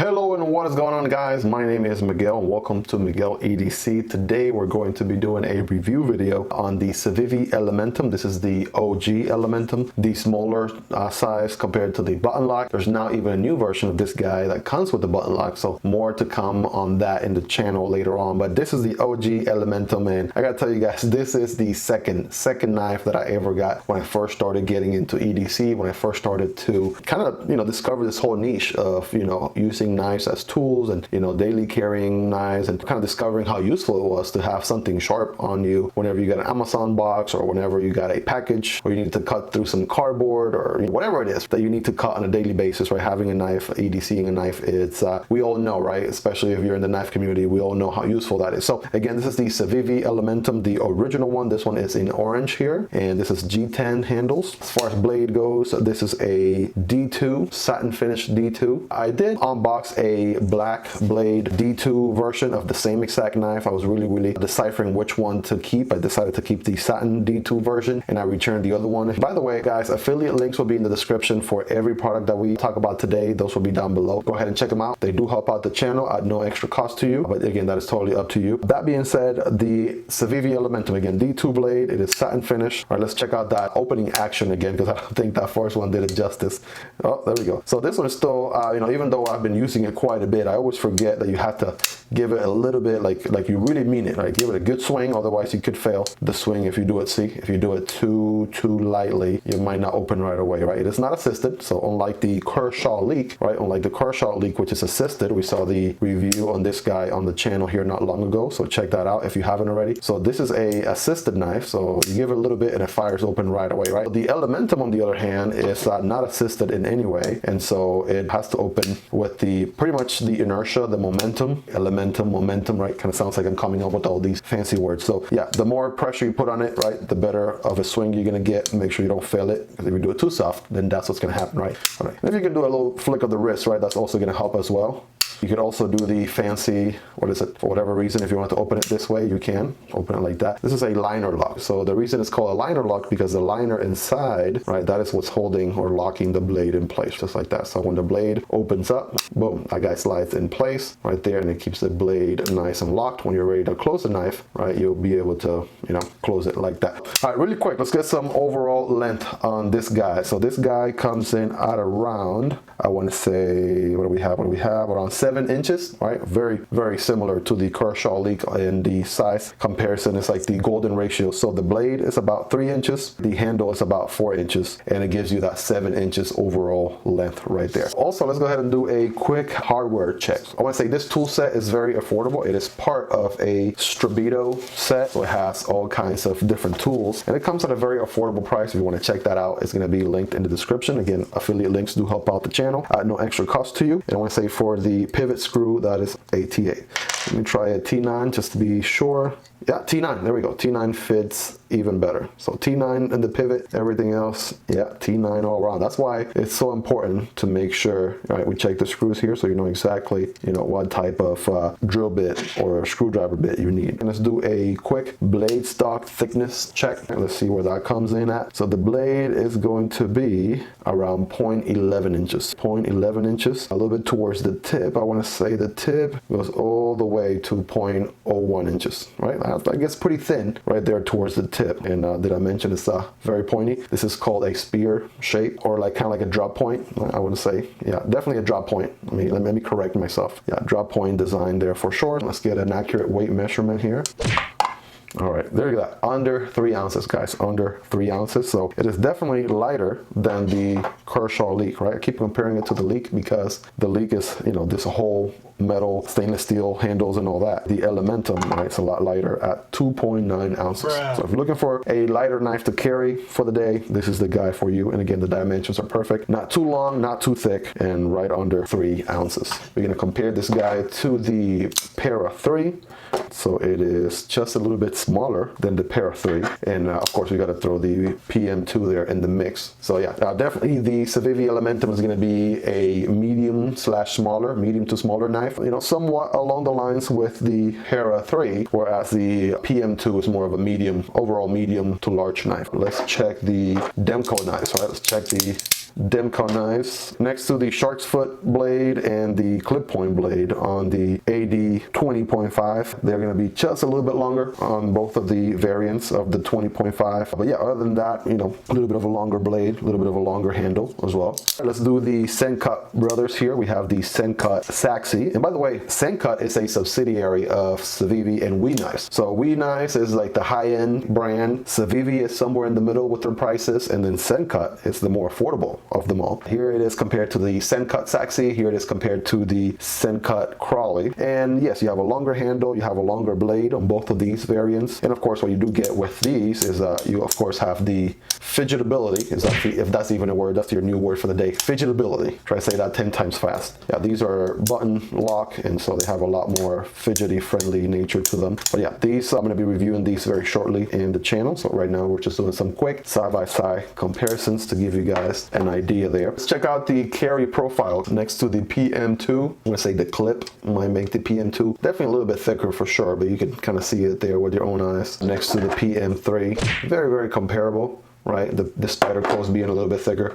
Hello and what is going on, guys? My name is Miguel and welcome to Miguel EDC. Today we're going to be doing a review video on the Civivi Elementum. This is the OG Elementum, the smaller size compared to the button lock. There's now even a new version of this guy that comes with the button lock, so more to come on that in the channel later on. But this is the OG Elementum, and I gotta tell you guys, this is the second knife that I ever got when I first started getting into EDC, when I first started to kind of discover this whole niche of using knives as tools and daily carrying knives, and kind of discovering how useful it was to have something sharp on you whenever you got an Amazon box or whenever you got a package or you need to cut through some cardboard or whatever it is that you need to cut on a daily basis, right? Having a knife, EDCing a knife, it's we all know, right? Especially if you're in the knife community, we all know how useful that is. So again, this is the Civivi Elementum, the original one. This one is in orange here, and this is G10 handles. As far as blade goes, this is a D2 satin finish D2. I did unbox a black blade D2 version of the same exact knife. I was really deciphering which one to keep. I decided to keep the satin D2 version and I returned the other one. By the way, guys, affiliate links will be in the description for every product that we talk about today. Those will be down below. Go ahead and check them out. They do help out the channel at no extra cost to you, but again, that is totally up to you. That being said, the Civivi Elementum, again, D2 blade, it is satin finish. All right, let's check out that opening action again, because I don't think that first one did it justice. Oh, there we go. So this one is still, even though I've been using it quite a bit, I always forget that you have to give it a little bit, like you really mean it, right? Give it a good swing, otherwise you could fail the swing if you do it. See, if you do it too lightly, you might not open right away, right? It is not assisted, so unlike the Kershaw leak, right? Unlike the Kershaw leak, which is assisted, we saw the review on this guy on the channel here not long ago, so check that out if you haven't already. So this is a assisted knife, so you give it a little bit and it fires open right away, right? The Elementum, on the other hand, is not assisted in any way, and so it has to open with the pretty much the inertia, the momentum. Elementum, momentum, right? Kind of sounds like I'm coming up with all these fancy words. So yeah, the more pressure you put on it, right, the better of a swing you're gonna get. Make sure you don't fail it, because if you do it too soft, then that's what's gonna happen, right? All right. And if you can do a little flick of the wrist, right, that's also gonna help as well. You could also do the fancy, what is it, for whatever reason, if you want to open it this way, you can open it like that. This is a liner lock. So the reason it's called a liner lock, because the liner inside, right, that is what's holding or locking the blade in place, just like that. So when the blade opens up, boom, that guy slides in place right there, and it keeps the blade nice and locked. When you're ready to close the knife, right, you'll be able to, close it like that. All right, really quick, let's get some overall length on this guy. So this guy comes in at around, I want to say, what do we have? Around 7 inches, right? Very similar to the Kershaw leak in the size comparison. It's like the golden ratio. So the blade is about 3 inches, the handle is about 4 inches, and it gives you that 7 inches overall length right there. Also, let's go ahead and do a quick hardware check. I want to say this tool set is very affordable. It is part of a Strabito set, so it has all kinds of different tools, and it comes at a very affordable price. If you want to check that out, it's going to be linked in the description. Again, affiliate links do help out the channel at no extra cost to you. And I want to say for the pivot screw, that is a T8. Let me try a T9 just to be sure. Yeah, T9, there we go. T9 fits even better. So T9 and the pivot, everything else, yeah, T9 all around. That's why it's so important to make sure, all right, we check the screws here so you know exactly, what type of drill bit or screwdriver bit you need. And let's do a quick blade stock thickness check. And let's see where that comes in at. So the blade is going to be around 0.11 inches. 0.11 inches, a little bit towards the tip. I want to say the tip goes all the way to 0.01 inches, right? I guess pretty thin right there towards the tip. And did I mention it's very pointy? This is called a spear shape, or like kind of like a drop point. I would say, yeah, definitely a drop point. Let me correct myself. Yeah, drop point design there for sure. Let's get an accurate weight measurement here. All right, there you go. Under 3 ounces, guys, under 3 ounces. So it is definitely lighter than the Kershaw leak, right? I keep comparing it to the leak because the leak is, this whole metal, stainless steel handles and all that. The Elementum, right, it's a lot lighter at 2.9 ounces. So if you're looking for a lighter knife to carry for the day, this is the guy for you. And again, the dimensions are perfect. Not too long, not too thick, and right under 3 ounces. We're gonna compare this guy to the Para 3. So it is just a little bit smaller than the Para 3. And of course, we got to throw the PM2 there in the mix. So yeah, definitely the Civivi Elementum is going to be a medium to smaller knife, somewhat along the lines with the Hera 3, whereas the PM2 is more of a overall medium to large knife. Let's check the Demco knives, right? Let's check the Demco knives. Next to the shark's foot blade and the clip point blade on the AD 20.5, they're going to be just a little bit longer on both of the variants of the 20.5. But yeah, other than that, a little bit of a longer blade, a little bit of a longer handle as well. Let's do the Sencut brothers here. We have the Sencut Saxi. And by the way, Sencut is a subsidiary of Civivi and We Knives. So We Knives is like the high-end brand. Civivi is somewhere in the middle with their prices, and then Sencut is the more affordable of them all. Here it is compared to the Sencut Saxi. Here it is compared to the Sencut Crawley. And yes, you have a longer handle, you have a longer blade on both of these variants. And of course, what you do get with these is you of course have the fidgetability. If that's even a word, that's your new word for the day. Fidgetability. Try to say that 10 times fast. Yeah, these are button lock, and so they have a lot more fidgety friendly nature to them. But yeah, these I'm going to be reviewing these very shortly in the channel. So right now we're just doing some quick side-by-side comparisons to give you guys an idea there. Let's check out the carry profile next to the PM2. I'm going to say the clip might make the PM2 definitely a little bit thicker for sure, but you can kind of see it there with your own eyes. Next to the PM3, very, very comparable. Right, the spider close being a little bit thicker.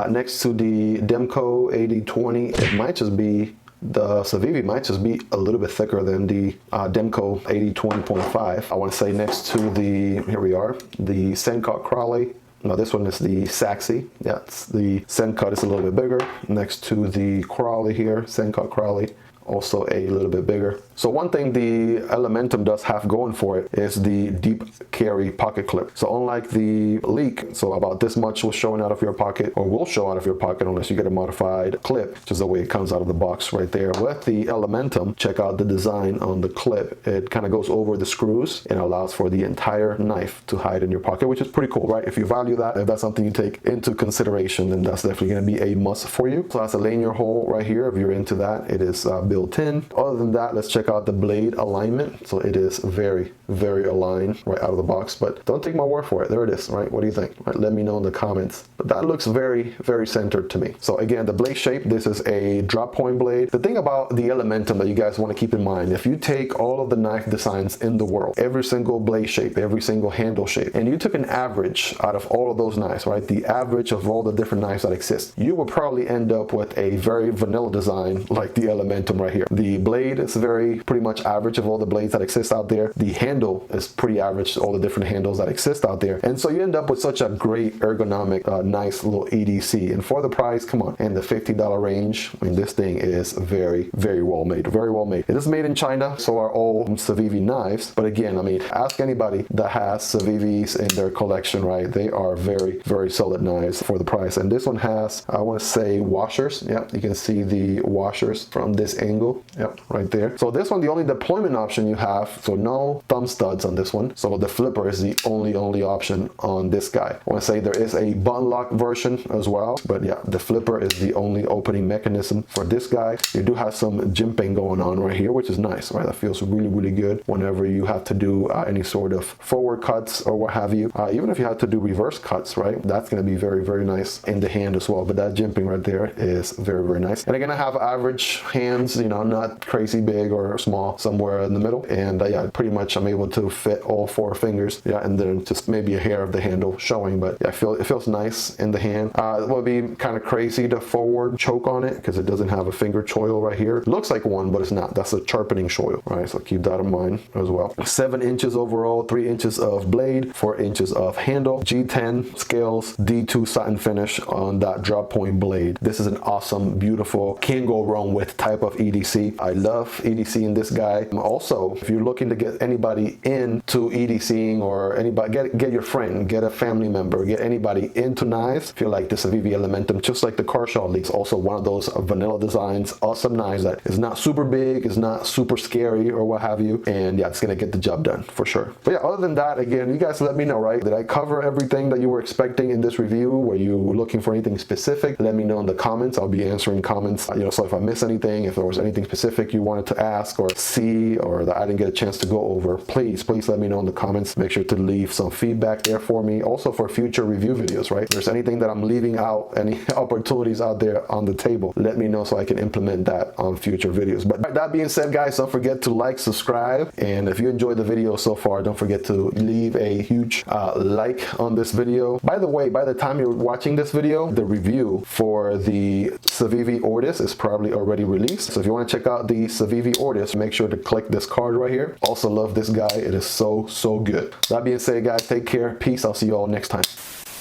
Next to the Demco 8020, it might just be the Civivi might just be a little bit thicker than the Demco 8020.5. I want to say next to the, here we are, the Sencut Crawley. Now this one is the Saxi. Yeah, the Sencut is a little bit bigger. Next to the Crawley here, Sencut Crawley, also a little bit bigger. So one thing the Elementum does have going for it is the deep carry pocket clip. So unlike the Leak, so about this much was showing out of your pocket, or will show out of your pocket unless you get a modified clip, which is the way it comes out of the box right there. With the Elementum, check out the design on the clip. It kind of goes over the screws and allows for the entire knife to hide in your pocket, which is pretty cool, right? If you value that, if that's something you take into consideration, then that's definitely going to be a must for you. So that's a lanyard hole right here. If you're into that, it is built in. Other than that, let's check out the blade alignment. So it is very, very aligned right out of the box, but don't take my word for it. There it is, right? What do you think? Right, let me know in the comments. But that looks very, very centered to me. So again, the blade shape, this is a drop point blade. The thing about the Elementum that you guys want to keep in mind, if you take all of the knife designs in the world, every single blade shape, every single handle shape, and you took an average out of all of those knives, right? The average of all the different knives that exist, you will probably end up with a very vanilla design like the Elementum right here. The blade is pretty much average of all the blades that exist out there. The handle is pretty average, all the different handles that exist out there. And so you end up with such a great ergonomic, nice little EDC. And for the price, come on, in the $50 range, I mean, this thing is very, very well made, very well made. It is made in China, so are all Civivi knives. But again, I mean, ask anybody that has Civivis in their collection, right? They are very, very solid knives for the price. And this one has, I want to say, washers. Yep, you can see the washers from this angle. Yep, right there. So this one, the only deployment option you have, so no thumb studs on this one. So the flipper is the only option on this guy. I want to say there is a button lock version as well, but yeah, the flipper is the only opening mechanism for this guy. You do have some jimping going on right here, which is nice, right? That feels really, really good whenever you have to do any sort of forward cuts or what have you. Even if you have to do reverse cuts, right? That's going to be very, very nice in the hand as well. But that jimping right there is very, very nice. And again, I have average hands, not crazy big or small, somewhere in the middle. And yeah, pretty much I'm able to fit all 4 fingers. Yeah, and then just maybe a hair of the handle showing. But yeah, it feels nice in the hand. It would be kind of crazy to forward choke on it because it doesn't have a finger choil right here. It looks like one, but it's not. That's a sharpening choil, right? So keep that in mind as well. 7 inches overall, 3 inches of blade, 4 inches of handle, G10 scales, D2 satin finish on that drop point blade. This is an awesome, beautiful, can't go wrong with type of EDC. I love EDC in this guy. Also, if you're looking to get anybody into EDCing or anybody, get your friend, get a family member, get anybody into knives, feel like the Civivi Elementum, just like the Kershaw Leaks, also one of those vanilla designs, awesome knives that is not super big, is not super scary or what have you. And yeah, it's gonna get the job done for sure. But yeah, other than that, again, you guys let me know, right? Did I cover everything that you were expecting in this review? Were you looking for anything specific? Let me know in the comments. I'll be answering comments. So if I miss anything, if there was there's anything specific you wanted to ask or see or that I didn't get a chance to go over, please let me know in the comments. Make sure to leave some feedback there for me. Also for future review videos, right? If there's anything that I'm leaving out, any opportunities out there on the table, let me know so I can implement that on future videos. But that being said, guys, don't forget to like, subscribe, and if you enjoyed the video so far, don't forget to leave a huge like on this video. By the way, by the time you're watching this video, the review for the Civivi Ortis is probably already released. So if you want to check out the Civivi Ortis, make sure to click this card right here. Also love this guy. It is so good. That being said, guys, take care. Peace. I'll see you all next time.